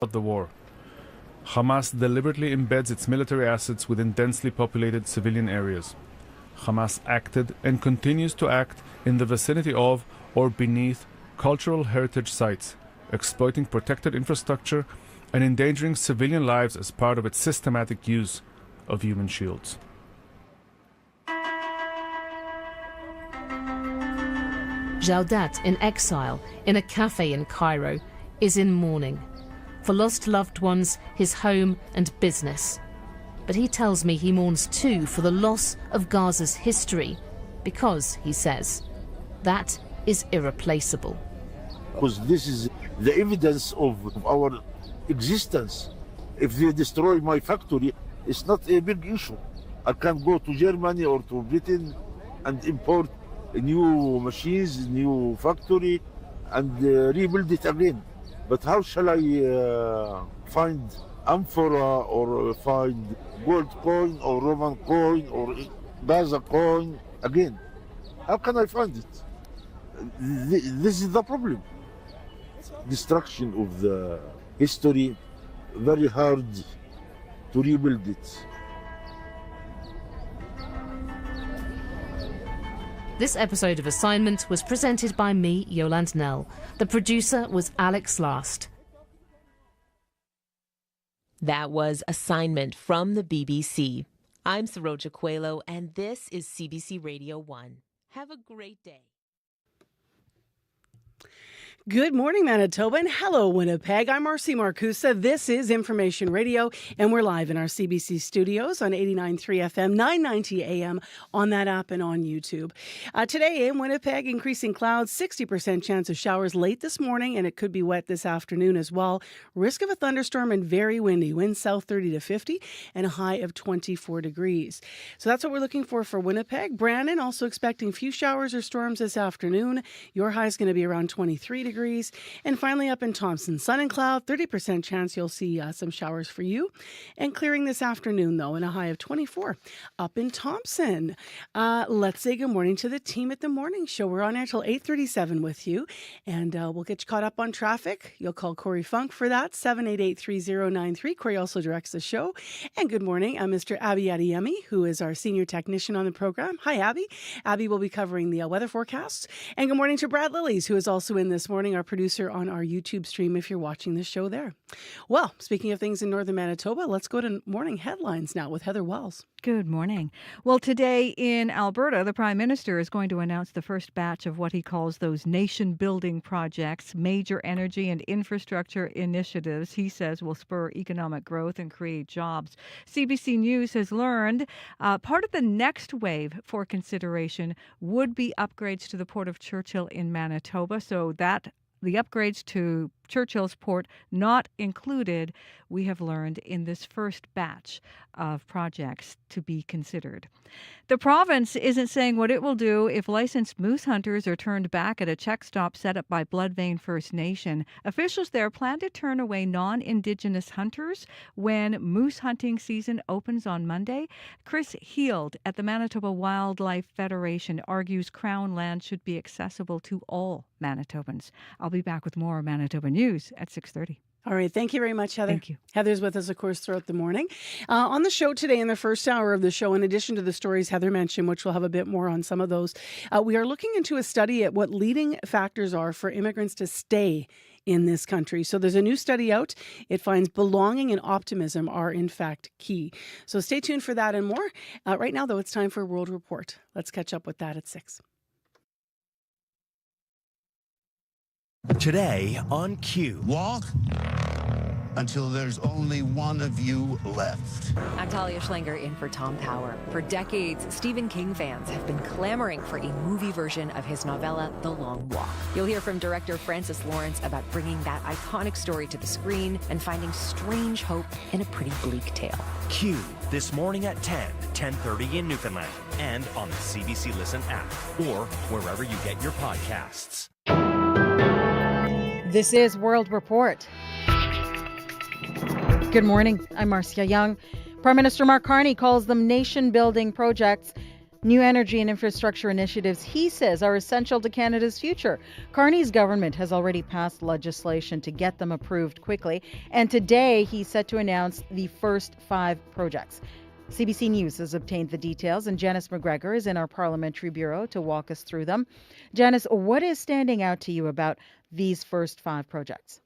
of the war. Hamas deliberately embeds its military assets within densely populated civilian areas. Hamas acted and continues to act in the vicinity of or beneath cultural heritage sites, exploiting protected infrastructure and endangering civilian lives as part of its systematic use of human shields. Jaudat, in exile in a cafe in Cairo, is in mourning for lost loved ones, his home and business. But he tells me he mourns too for the loss of Gaza's history, because, he says, that is irreplaceable. Because this is the evidence of our existence. If they destroy my factory, it's not a big issue. I can go to Germany or to Britain and import new machines, new factory, and rebuild it again. But how shall I find amphora or find gold coin or Roman coin or Gaza coin again? How can I find it? This is the problem. Destruction of the history, very hard to rebuild it. This episode of Assignment was presented by me, Yolande Nell. The producer was Alex Last. That was Assignment from the BBC. I'm Saroja Coelho, and this is CBC Radio 1. Have a great day. Good morning, Manitoba, and hello, Winnipeg. I'm Marcy Marcusa. This is Information Radio, and we're live in our CBC studios on 89.3 FM, 990 AM, on that app and on YouTube. Today in Winnipeg, increasing clouds, 60% chance of showers late this morning, and it could be wet this afternoon as well. Risk of a thunderstorm and very windy. Winds south 30 to 50 and a high of 24 degrees. So that's what we're looking for Winnipeg. Brandon, also expecting few showers or storms this afternoon. Your high is going to be around 23 degrees. And finally up in Thompson, sun and cloud, 30% chance you'll see some showers for you. And clearing this afternoon, though, and a high of 24 up in Thompson. Let's say good morning to the team at the morning show. We're on air till 8:37 with you, and we'll get you caught up on traffic. You'll call Corey Funk for that, 788-3093. Corey also directs the show. And good morning, Mr. Abby Adeyemi, who is our senior technician on the program. Hi, Abby. Abby will be covering the weather forecasts. And good morning to Brad Lillies, who is also in this morning, our producer on our YouTube stream if you're watching the show there. Well, speaking of things in northern Manitoba, let's go to morning headlines now with Heather Wells. Good morning. Well, today in Alberta, the Prime Minister is going to announce the first batch of what he calls those nation-building projects, major energy and infrastructure initiatives he says will spur economic growth and create jobs. CBC News has learned part of the next wave for consideration would be upgrades to the Port of Churchill in Manitoba, so that the upgrades to Churchill's port not included, we have learned, in this first batch of projects to be considered. The province isn't saying what it will do if licensed moose hunters are turned back at a check stop set up by Bloodvein First Nation. Officials there plan to turn away non-Indigenous hunters when moose hunting season opens on Monday. Chris Heald at the Manitoba Wildlife Federation argues Crown land should be accessible to all Manitobans. I'll be back with more Manitoba News at 6:30. All right. Thank you very much, Heather. Thank you. Heather's with us, of course, throughout the morning. On the show today, in the first hour of the show, in addition to the stories Heather mentioned, which we'll have a bit more on some of those, we are looking into a study at what leading factors are for immigrants to stay in this country. So there's a new study out. It finds belonging and optimism are, in fact, key. So stay tuned for that and more. Right now, though, it's time for a World Report. Let's catch up with that at 6. Today on Q. Walk until there's only one of you left. Natalia Schlenger in for Tom Power. For decades, Stephen King fans have been clamoring for a movie version of his novella, The Long Walk. You'll hear from director Francis Lawrence about bringing that iconic story to the screen and finding strange hope in a pretty bleak tale. Q, this morning at 10:30 in Newfoundland, and on the CBC Listen app, or wherever you get your podcasts. This is World Report. Good morning. I'm Marcia Young. Prime Minister Mark Carney calls them nation-building projects. New energy and infrastructure initiatives, he says, are essential to Canada's future. Carney's government has already passed legislation to get them approved quickly, and today he's set to announce the first 5 projects. CBC News has obtained the details, and Janice McGregor is in our parliamentary bureau to walk us through them. Janice, what is standing out to you about these first 5 projects?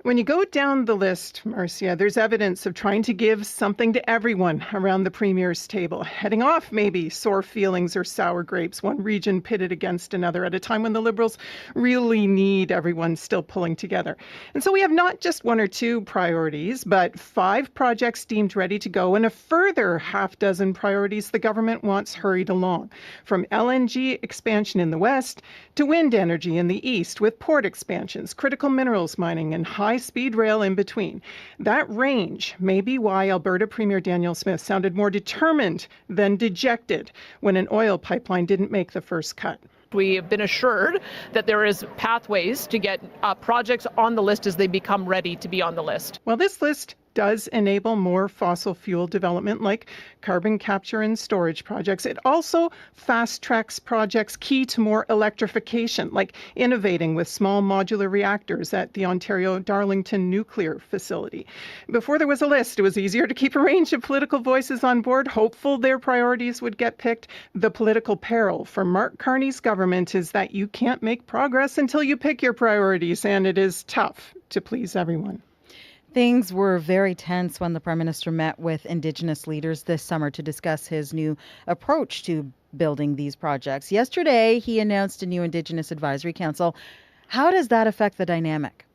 When you go down the list, Marcia, there's evidence of trying to give something to everyone around the Premier's table. Heading off, maybe, sore feelings or sour grapes, one region pitted against another at a time when the Liberals really need everyone still pulling together. And so we have not just 1 or 2 priorities, but 5 projects deemed ready to go and a further half dozen priorities the government wants hurried along. From LNG expansion in the west to wind energy in the east, with port expansions, critical minerals mining, and high-speed rail in between. That range may be why Alberta Premier Daniel Smith sounded more determined than dejected when an oil pipeline didn't make the first cut. We have been assured that there is pathways to get projects on the list as they become ready to be on the list. Well, this list does enable more fossil fuel development like carbon capture and storage projects. It also fast-tracks projects key to more electrification, like innovating with small modular reactors at the Ontario Darlington nuclear facility. Before there was a list, it was easier to keep a range of political voices on board, hopeful their priorities would get picked. The political peril for Mark Carney's government is that you can't make progress until you pick your priorities, and it is tough to please everyone. Things were very tense when the Prime Minister met with Indigenous leaders this summer to discuss his new approach to building these projects. Yesterday, he announced a new Indigenous Advisory Council. How does that affect the dynamic?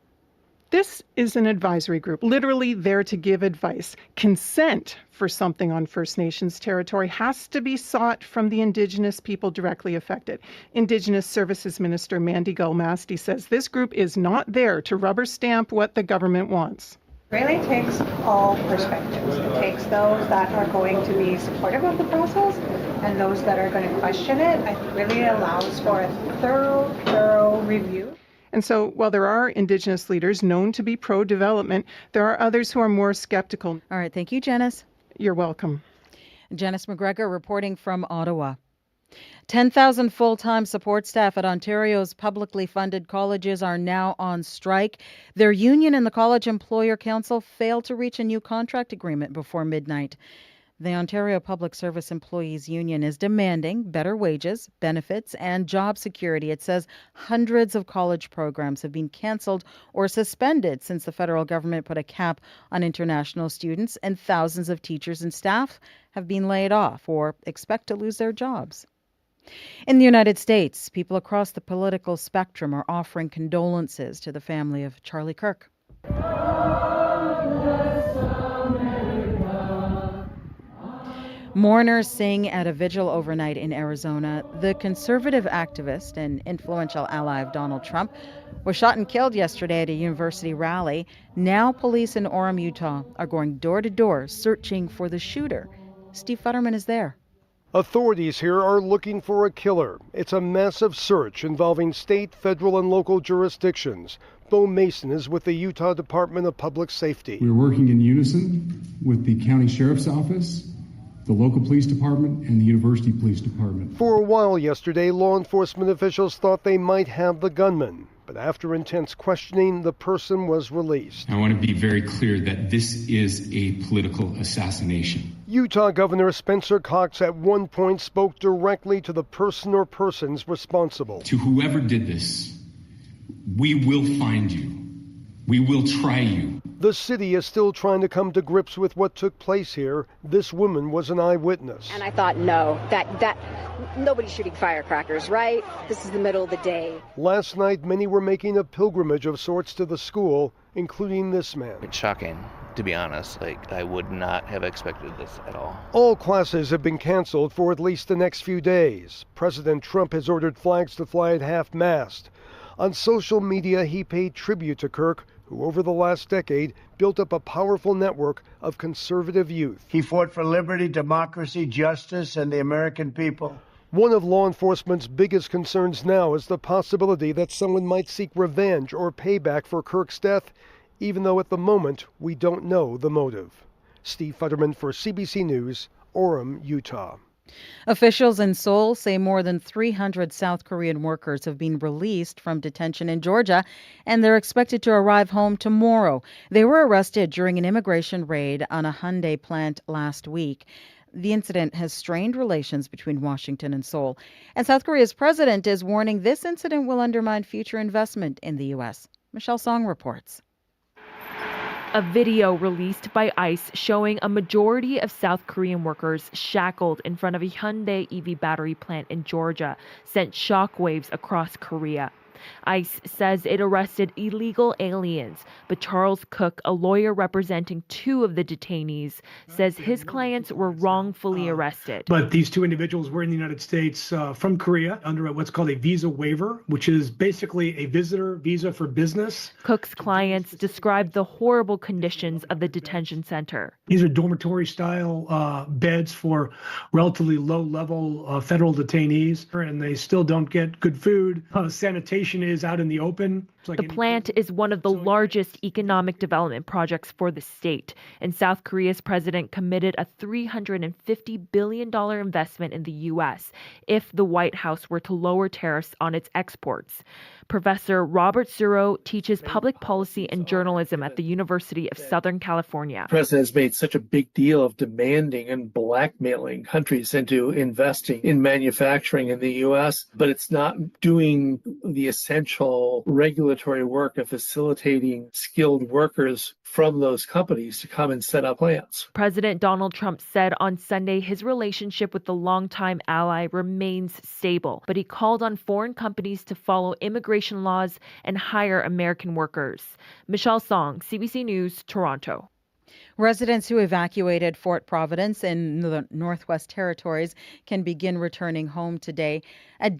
This is an advisory group, literally there to give advice. Consent for something on First Nations territory has to be sought from the Indigenous people directly affected. Indigenous Services Minister Mandy Gulmasti says this group is not there to rubber stamp what the government wants. Really takes all perspectives. It takes those that are going to be supportive of the process and those that are going to question it. It really allows for a thorough review. And so while there are Indigenous leaders known to be pro-development, there are others who are more skeptical. All right. Thank you, Janice. You're welcome. Janice McGregor reporting from Ottawa. 10,000 full-time support staff at Ontario's publicly funded colleges are now on strike. Their union and the College Employer Council failed to reach a new contract agreement before midnight. The Ontario Public Service Employees Union is demanding better wages, benefits, and job security. It says hundreds of college programs have been cancelled or suspended since the federal government put a cap on international students, and thousands of teachers and staff have been laid off or expect to lose their jobs. In the United States, people across the political spectrum are offering condolences to the family of Charlie Kirk. Mourners sing at a vigil overnight in Arizona. The conservative activist and influential ally of Donald Trump was shot and killed yesterday at a university rally. Now police in Orem, Utah are going door to door searching for the shooter. Steve Futterman is there. Authorities here are looking for a killer. It's a massive search involving state, federal, and local jurisdictions. Bo Mason is with the Utah Department of Public Safety. We're working in unison with the county sheriff's office, the local police department, and the university police department. For a while yesterday, law enforcement officials thought they might have the gunman. But after intense questioning, the person was released. I want to be very clear that this is a political assassination. Utah Governor Spencer Cox at one point spoke directly to the person or persons responsible. To whoever did this, we will find you. We will try you. The city is still trying to come to grips with what took place here. This woman was an eyewitness. And I thought, no, that nobody's shooting firecrackers, right? This is the middle of the day. Last night, many were making a pilgrimage of sorts to the school, including this man. It's shocking, to be honest. I would not have expected this at all. All classes have been canceled for at least the next few days. President Trump has ordered flags to fly at half-mast. On social media, he paid tribute to Kirk, who over the last decade built up a powerful network of conservative youth. He fought for liberty, democracy, justice, and the American people. One of law enforcement's biggest concerns now is the possibility that someone might seek revenge or payback for Kirk's death, even though at the moment we don't know the motive. Steve Futterman for CBC News, Orem, Utah. Officials in Seoul say more than 300 South Korean workers have been released from detention in Georgia, and they're expected to arrive home tomorrow. They were arrested during an immigration raid on a Hyundai plant last week. The incident has strained relations between Washington and Seoul. And South Korea's president is warning this incident will undermine future investment in the U.S. Michelle Song reports. A video released by ICE showing a majority of South Korean workers shackled in front of a Hyundai EV battery plant in Georgia sent shockwaves across Korea. ICE says it arrested illegal aliens, but Charles Cook, a lawyer representing two of the detainees, says his clients were wrongfully arrested. But these two individuals were in the United States from Korea under what's called a visa waiver, which is basically a visitor visa for business. Cook's clients described the horrible conditions of the detention center. These are dormitory-style beds for relatively low-level federal detainees, and they still don't get good food. Sanitation is out in the open. The plant is one of the largest economic development projects for the state, and South Korea's president committed a $350 billion investment in the U.S. if the White House were to lower tariffs on its exports. Professor Robert Suro teaches public policy and journalism at the University of Southern California. The president has made such a big deal of demanding and blackmailing countries into investing in manufacturing in the U.S., but it's not doing the essential regulatory work of facilitating skilled workers from those companies to come and set up plants. President Donald Trump said on Sunday his relationship with the longtime ally remains stable, but he called on foreign companies to follow immigration laws and hire American workers. Michelle Song, CBC News, Toronto. Residents who evacuated Fort Providence in the Northwest Territories can begin returning home today. A